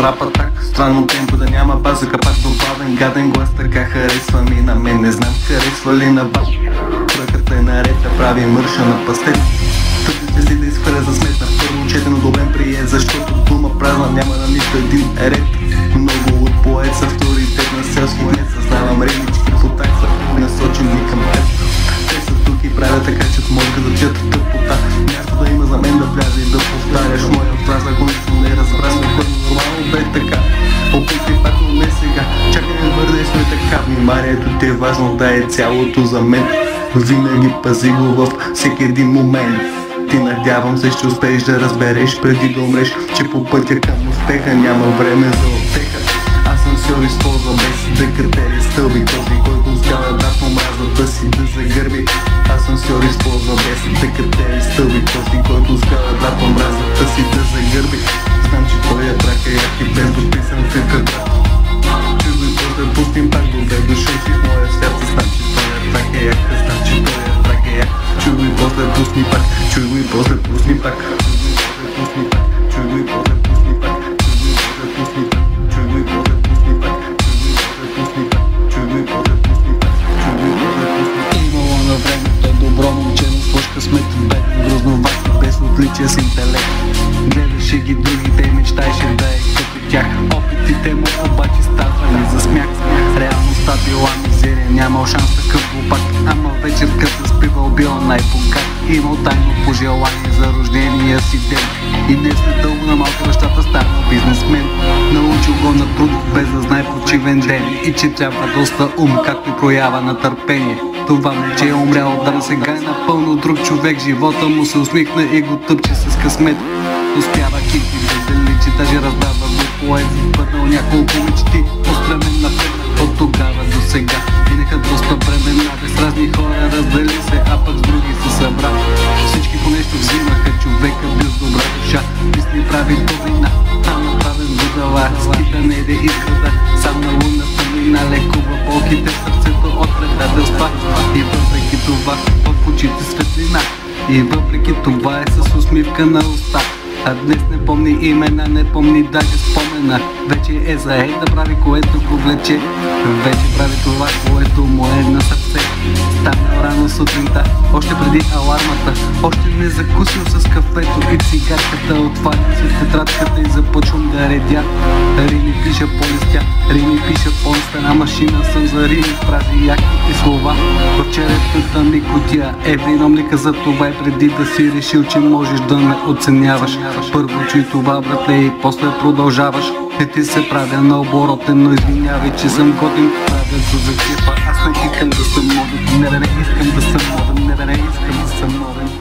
с рапа так. Странно темпо да няма база, капак добавен, гаден глас, така харесва ми на мен. Не знам харесва ли на вас. Тройката е наред да прави мърша на пастет. Тъпите си да изхвърля за сметна. Първо четено добен прие, защото дума празна няма на нито един ред. Много от поет с авторитет на селско нет. Съзнавам ремички по такса, насочени към теб. Те са тук и правят така, че от мозъка да чета тъпота. Място да има за мен да вляза и да повтаряш моя фраза, ако нещо не разбраш, ако нормално бе така. Опитай пак, но не сега. Чакай да върнеш, но е така. Вниманието ти е важно да е цялото за мен. Винаги пази го във всеки един момент. Ти надявам се ще успееш да разбереш преди да умреш, че по пътя към успеха няма време за отеха. Асансьор използва без декатери стълби, този който успява да в омразата си да загърби. Асансьор използва без декатери стълби, този който успява да в омразата си да загърби. Знам, че твоя трак е як и без дописан в тетрадка. Чуй го и после пустим пак, добре дошъл си в моя свят. Знам, че твоя трак е як, знам, че твоя трак е як. Чуй го и после пусни пак, чуй го и после пусни пак. Чуй го и после пусни пак, чуй го и после пусни пак. Чуй го и после пусни пак, чуй го и после пусни пак. Имало на времето добро момче, но с лош късмет, беден, грозноват, без отличие с интелект. Гледаше ги другите и мечтаеше да е като тях. Опитите му обаче ставали за смях. Реалността била мизерия, нямал шанс такъв глупак. Ама вечерка се спивал, бил най-богат. Имал тайно пожелание за рождения си ден. И днес след дълго на малка бащата станал бизнесмен. Научил го на труд, без да знае почивен ден. И че трябва доста ум, както и проява на търпение. Това момче е умрял, да сега е напълно друг човек. Живота му се усмихна и го тъпче с късмет. Успява кити безделичи, даже раздава го поет. Върнал няколко мечти, устремен напред. От тогава до сега минаха доста времена, без разни хора раздели се, а пък с други се събра. Всички по нещо взимаха, човека бил с добра душа. Мисли прави добрина, там направен будала. Скита не иде изграда, сам на луната мина. Лекува болките в сърцето от предателства. И въпреки това в очите светлина. И въпреки това е с усмивка на уста. А днес не помни имена, не помни даже спомена. Вече е заед да прави което го влече. Вече прави това, което му е на сърце. Станал рано сутринта, още преди алармата. Още не закусил с кафето и цигарката. Отварям си тетрадката и започвам да редя. Рими пиша по листя, рими пиша по стена. Машина съм за рими, фрази, яките слова. В черепната ми кутия е виновника за това. И преди да си решил, че можеш да ме оценяваш, първо чуй това, братле, и после продължаваш. Не ти се правя на оборотен, но извинявай, че съм годен. Правя за кефа, аз не искам да съм моден. Не искам да съм моден, не искам да съм моден.